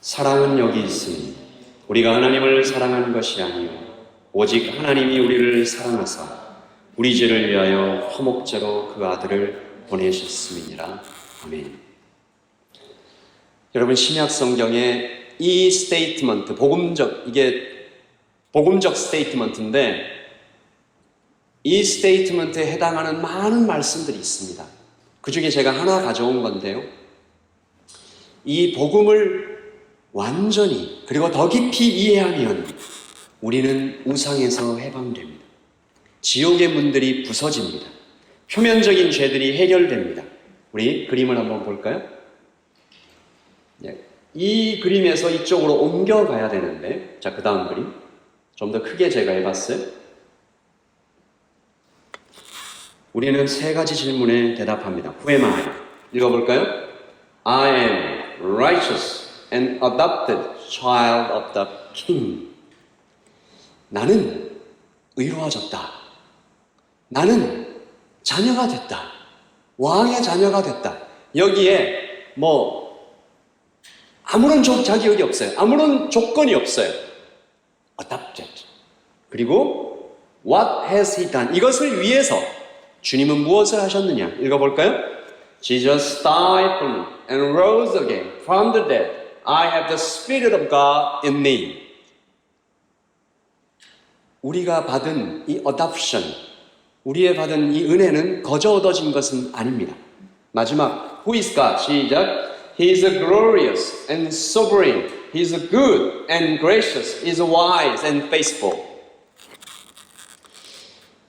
사랑은 여기 있으니 우리가 하나님을 사랑한 것이 아니요 오직 하나님이 우리를 사랑하사 우리 죄를 위하여 화목제로 그 아들을 보내셨음이니라. 아멘. 여러분, 신약 성경에 이 스테이트먼트, 이게 복음적 스테이트먼트인데 이 스테이트먼트에 해당하는 많은 말씀들이 있습니다. 그 중에 제가 하나 가져온 건데요. 이 복음을 완전히 그리고 더 깊이 이해하면 우리는 우상에서 해방됩니다. 지옥의 문들이 부서집니다. 표면적인 죄들이 해결됩니다. 우리 그림을 한번 볼까요? 이 그림에서 이쪽으로 옮겨가야 되는데, 자, 그 다음 그림. 좀 더 크게 제가 해봤어요. 우리는 세 가지 질문에 대답합니다. Who am I? 읽어볼까요? I am righteous and adopted child of the king. 나는 의로워졌다. 나는 자녀가 됐다. 왕의 자녀가 됐다. 여기에 아무런 자격이 없어요. 아무런 조건이 없어요. adopted. 그리고 what has he done? 이것을 위해서 주님은 무엇을 하셨느냐? 읽어볼까요? Jesus died for me and rose again from the dead. I have the Spirit of God in me. 우리가 받은 이 adoption, 우리의 받은 이 은혜는 거저 얻어진 것은 아닙니다. 마지막, who is God? 시작. He is glorious and sovereign. He is good and gracious. He is wise and faithful.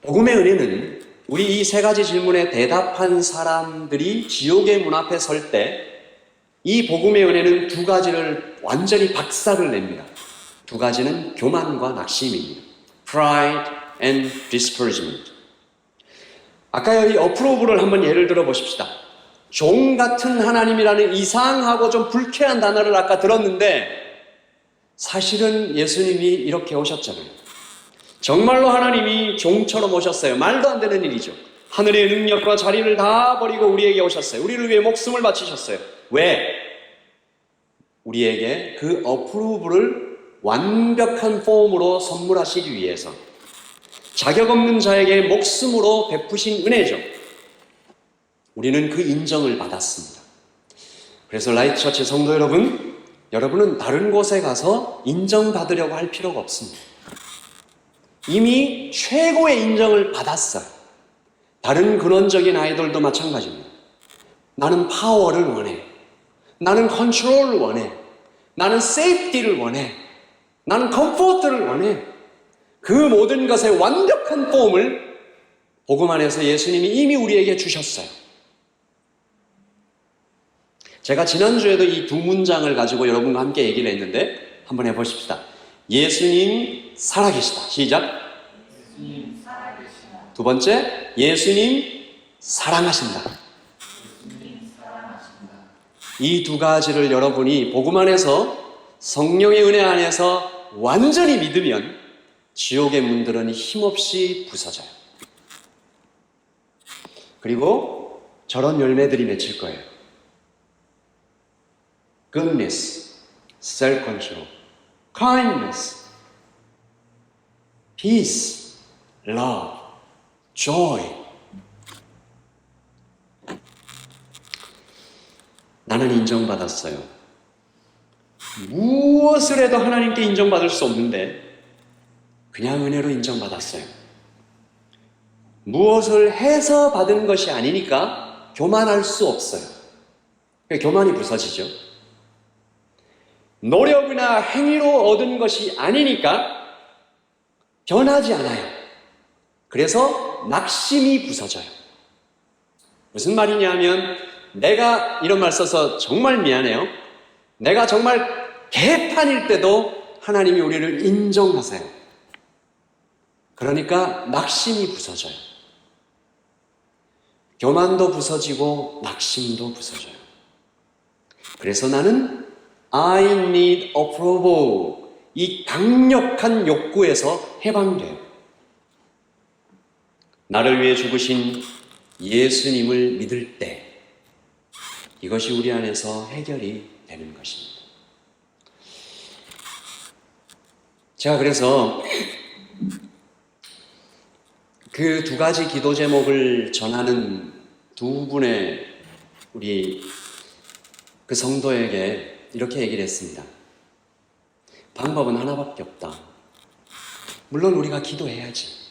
복음의 은혜는 우리 이 세 가지 질문에 대답한 사람들이 지옥의 문 앞에 설 때 이 복음의 은혜는 두 가지를 완전히 박살을 냅니다. 두 가지는 교만과 낙심입니다. Pride and discouragement. 아까 이 어프로브를 한번 예를 들어 보십시다. 종 같은 하나님이라는 이상하고 좀 불쾌한 단어를 아까 들었는데 사실은 예수님이 이렇게 오셨잖아요. 정말로 하나님이 종처럼 오셨어요. 말도 안 되는 일이죠. 하늘의 능력과 자리를 다 버리고 우리에게 오셨어요. 우리를 위해 목숨을 바치셨어요. 왜? 우리에게 그 어프로브를 완벽한 폼으로 선물하시기 위해서 자격 없는 자에게 목숨으로 베푸신 은혜죠. 우리는 그 인정을 받았습니다. 그래서 라이트처치 성도 여러분, 여러분은 다른 곳에 가서 인정받으려고 할 필요가 없습니다. 이미 최고의 인정을 받았어요. 다른 근원적인 아이돌도 마찬가지입니다. 나는 파워를 원해. 나는 컨트롤을 원해. 나는 세이프티를 원해. 나는 컴포트를 원해. 그 모든 것의 완벽한 폼을 복음 안에서 예수님이 이미 우리에게 주셨어요. 제가 지난주에도 이 두 문장을 가지고 여러분과 함께 얘기를 했는데 한번 해보십시다. 예수님 살아계시다. 시작. 두 번째, 예수님 사랑하신다. 이 두 가지를 여러분이 복음 안에서 성령의 은혜 안에서 완전히 믿으면 지옥의 문들은 힘없이 부서져요. 그리고 저런 열매들이 맺힐 거예요. Goodness, self-control, kindness, peace, love, joy. 나는 인정받았어요. 무엇을 해도 하나님께 인정받을 수 없는데 그냥 은혜로 인정받았어요. 무엇을 해서 받은 것이 아니니까 교만할 수 없어요. 교만이 부서지죠. 노력이나 행위로 얻은 것이 아니니까 변하지 않아요. 그래서 낙심이 부서져요. 무슨 말이냐 하면 내가 이런 말 써서 정말 미안해요. 내가 정말 개판일 때도 하나님이 우리를 인정하세요. 그러니까 낙심이 부서져요. 교만도 부서지고 낙심도 부서져요. 그래서 나는 I need approval. 이 강력한 욕구에서 해방돼요. 나를 위해 죽으신 예수님을 믿을 때 이것이 우리 안에서 해결이 되는 것입니다. 제가 그래서 그 두 가지 기도 제목을 전하는 두 분의 우리 그 성도에게 이렇게 얘기를 했습니다. 방법은 하나밖에 없다. 물론 우리가 기도해야지.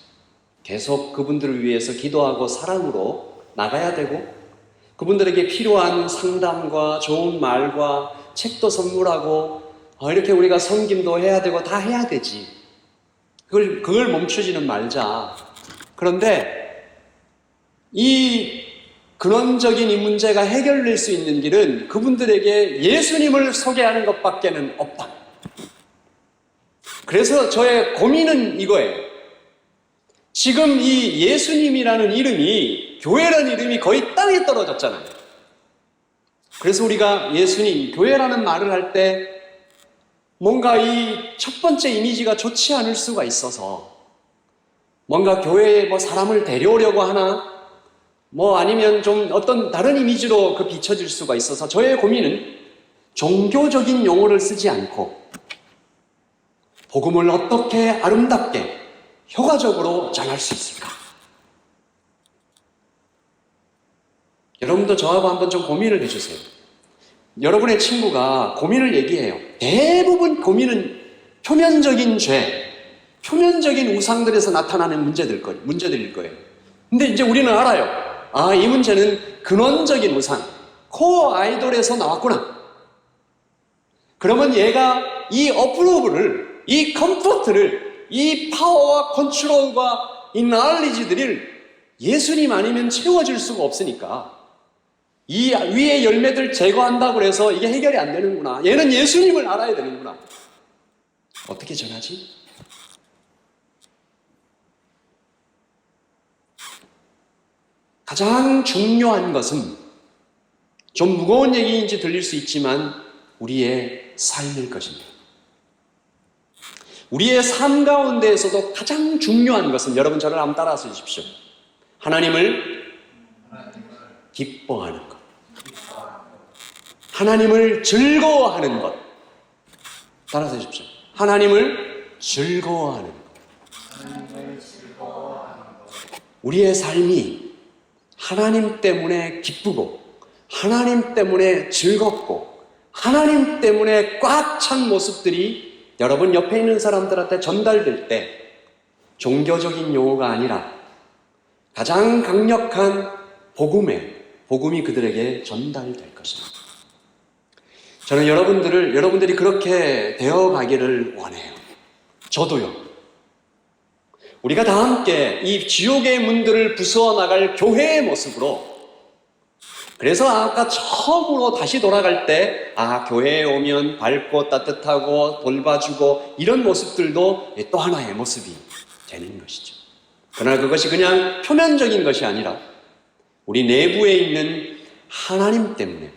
계속 그분들을 위해서 기도하고 사랑으로 나가야 되고, 그분들에게 필요한 상담과 좋은 말과 책도 선물하고, 이렇게 우리가 섬김도 해야 되고 다 해야 되지. 그걸 멈추지는 말자. 그런데 이 근원적인 이 문제가 해결될 수 있는 길은 그분들에게 예수님을 소개하는 것밖에는 없다. 그래서 저의 고민은 이거예요. 지금 이 예수님이라는 이름이, 교회라는 이름이 거의 땅에 떨어졌잖아요. 그래서 우리가 예수님, 교회라는 말을 할 때 뭔가 이 첫 번째 이미지가 좋지 않을 수가 있어서, 뭔가 교회에 사람을 데려오려고 하나, 아니면 좀 어떤 다른 이미지로 비춰질 수가 있어서 저의 고민은 종교적인 용어를 쓰지 않고 복음을 어떻게 아름답게 효과적으로 전할 수 있을까? 여러분도 저하고 한번 좀 고민을 해주세요. 여러분의 친구가 고민을 얘기해요. 대부분 고민은 표면적인 죄, 표면적인 우상들에서 나타나는 문제들일 거예요. 근데 이제 우리는 알아요. 이 문제는 근원적인 우상, 코어 아이돌에서 나왔구나. 그러면 얘가 이 어프로브를, 이 컴포트를, 이 파워와 컨트롤과 이 나얼리지들을 예수님 아니면 채워줄 수가 없으니까 이 위의 열매들 제거한다고 해서 이게 해결이 안 되는구나. 얘는 예수님을 알아야 되는구나. 어떻게 전하지? 가장 중요한 것은, 좀 무거운 얘기인지 들릴 수 있지만 우리의 삶일 것입니다. 우리의 삶 가운데에서도 가장 중요한 것은, 여러분 저를 한번 따라서 주십시오. 하나님을 기뻐하는 것, 하나님을 즐거워하는 것. 따라서 주십시오. 하나님을 즐거워하는 것. 우리의 삶이 하나님 때문에 기쁘고, 하나님 때문에 즐겁고, 하나님 때문에 꽉 찬 모습들이 여러분 옆에 있는 사람들한테 전달될 때 종교적인 용어가 아니라 가장 강력한 복음이 그들에게 전달될 것입니다. 저는 여러분들이 그렇게 되어가기를 원해요. 저도요. 우리가 다 함께 이 지옥의 문들을 부수어 나갈 교회의 모습으로, 그래서 아까 처음으로 다시 돌아갈 때 교회에 오면 밝고 따뜻하고 돌봐주고 이런 모습들도 또 하나의 모습이 되는 것이죠. 그러나 그것이 그냥 표면적인 것이 아니라 우리 내부에 있는 하나님 때문에,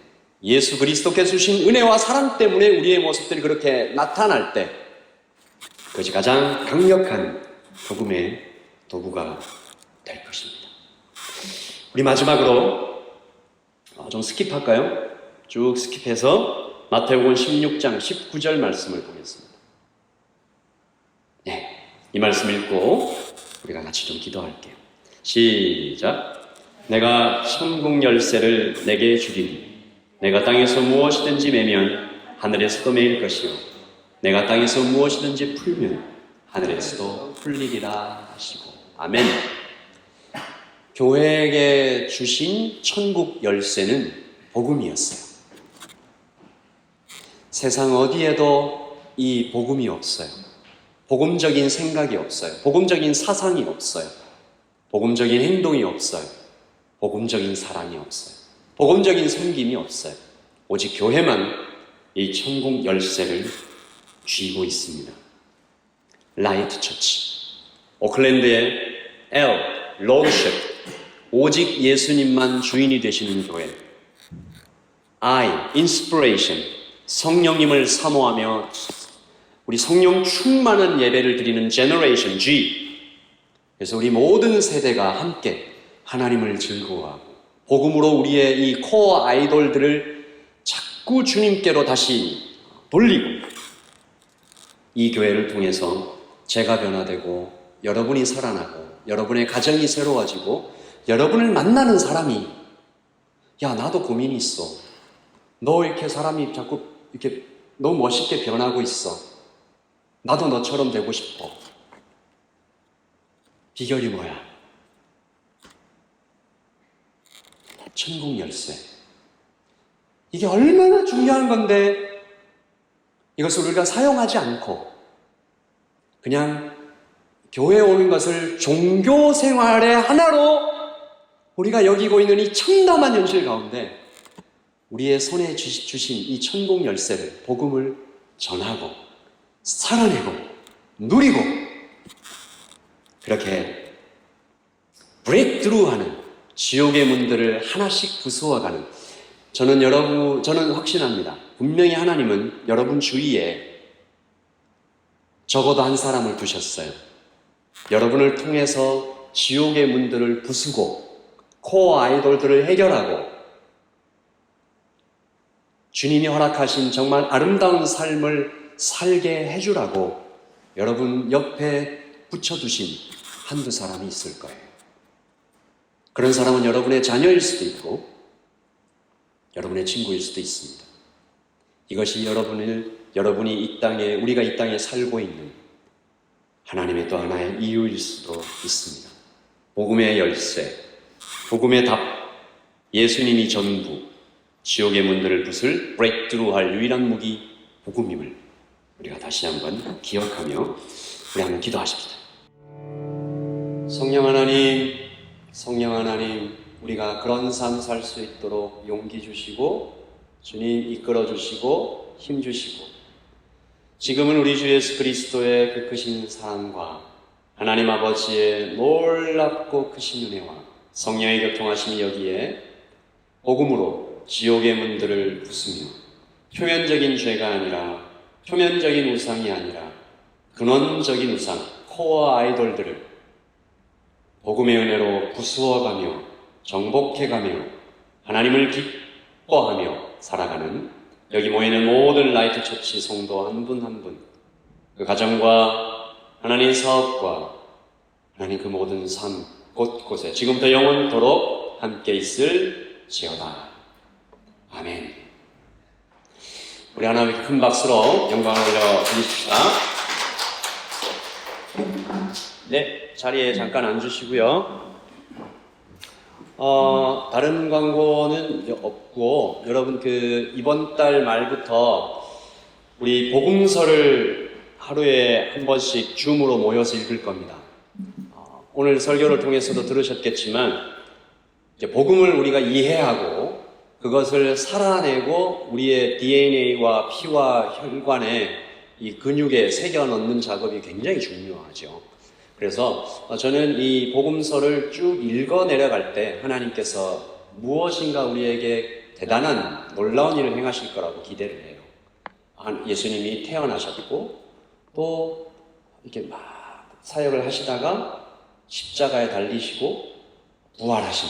예수 그리스도께서 주신 은혜와 사랑 때문에 우리의 모습들이 그렇게 나타날 때 그것이 가장 강력한 복음의 도구가 될 것입니다. 우리 마지막으로 좀 스킵할까요? 쭉 스킵해서 마태복음 16장 19절 말씀을 보겠습니다. 이 말씀 읽고 우리가 같이 좀 기도할게요. 시작. 내가 천국 열쇠를 내게 주리니 내가 땅에서 무엇이든지 매면 하늘에서도 매일 것이요 내가 땅에서 무엇이든지 풀면 하늘에서도 풀리리라 하시고. 아멘. 교회에게 주신 천국 열쇠는 복음이었어요. 세상 어디에도 이 복음이 없어요. 복음적인 생각이 없어요. 복음적인 사상이 없어요. 복음적인 행동이 없어요. 복음적인 사랑이 없어요. 복음적인 섬김이 없어요. 오직 교회만 이 천국 열쇠를 쥐고 있습니다. 라이트 처치, 오클랜드의 로드십, 오직 예수님만 주인이 되시는 교회. 인스피레이션, 성령님을 사모하며 우리 성령 충만한 예배를 드리는 제너레이션 G. 그래서 우리 모든 세대가 함께 하나님을 즐거워하고 복음으로 우리의 이 코어 아이돌들을 자꾸 주님께로 다시 돌리고 이 교회를 통해서 제가 변화되고 여러분이 살아나고 여러분의 가정이 새로워지고 여러분을 만나는 사람이 야 나도 고민이 있어. 너 이렇게 사람이 자꾸 이렇게 너무 멋있게 변하고 있어. 나도 너처럼 되고 싶어. 비결이 뭐야? 천국 열쇠. 이게 얼마나 중요한 건데 이것을 우리가 사용하지 않고 그냥 교회에 오는 것을 종교 생활의 하나로 우리가 여기고 있는 이 참담한 현실 가운데 우리의 손에 주신 이 천국 열쇠를 복음을 전하고 살아내고 누리고 그렇게 브레이크드루하는 지옥의 문들을 하나씩 부수어가는 저는 확신합니다. 분명히 하나님은 여러분 주위에 적어도 한 사람을 두셨어요. 여러분을 통해서 지옥의 문들을 부수고 코어 아이돌들을 해결하고 주님이 허락하신 정말 아름다운 삶을 살게 해주라고 여러분 옆에 붙여두신 한두 사람이 있을 거예요. 그런 사람은 여러분의 자녀일 수도 있고 여러분의 친구일 수도 있습니다. 이것이 여러분이 이 땅에, 우리가 이 땅에 살고 있는 하나님의 또 하나의 이유일 수도 있습니다. 복음의 열쇠, 복음의 답, 예수님이 전부, 지옥의 문들을 부술 브레이크드루할 유일한 무기 복음임을 우리가 다시 한번 기억하며 우리 한번 기도하십시다. 성령 하나님, 우리가 그런 삶 살 수 있도록 용기 주시고 주님 이끌어 주시고 힘 주시고 지금은 우리 주 예수 그리스도의 그 크신 사랑과 하나님 아버지의 놀랍고 크신 은혜와 성령의 교통하심이 여기에 복음으로 지옥의 문들을 부수며 표면적인 죄가 아니라 표면적인 우상이 아니라 근원적인 우상, 코어 아이돌들을 복음의 은혜로 부수어가며 정복해가며 하나님을 기뻐하며 살아가는 여기 모이는 모든 라이트 처치 성도 한 분 한 분 그 가정과 하나님의 사업과 하나님 그 모든 삶 곳곳에 지금부터 영원토록 함께 있을지어다. 아멘. 우리 하나님께 큰 박수로 영광을 올려드립시다. 네, 자리에 잠깐 앉으시고요. 다른 광고는 없고 여러분 이번 달 말부터 우리 복음서를 하루에 한 번씩 줌으로 모여서 읽을 겁니다. 오늘 설교를 통해서도 들으셨겠지만 이제 복음을 우리가 이해하고 그것을 살아내고 우리의 DNA와 피와 혈관에 이 근육에 새겨 넣는 작업이 굉장히 중요하죠. 그래서 저는 이 복음서를 쭉 읽어 내려갈 때 하나님께서 무엇인가 우리에게 대단한 놀라운 일을 행하실 거라고 기대를 해요. 예수님이 태어나셨고 또 이렇게 막 사역을 하시다가 십자가에 달리시고 부활하신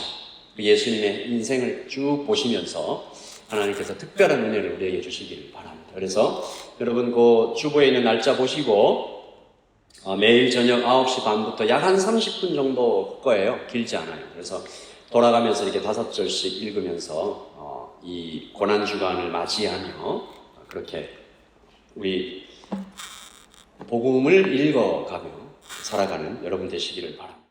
예수님의 인생을 쭉 보시면서 하나님께서 특별한 은혜를 우리에게 주시기를 바랍니다. 그래서 여러분 그 주보에 있는 날짜 보시고 매일 저녁 9시 반부터 약 한 30분 정도 거예요. 길지 않아요. 그래서 돌아가면서 이렇게 5절씩 읽으면서 이 고난주간을 맞이하며 그렇게 우리 복음을 읽어가며 살아가는 여러분 되시기를 바랍니다.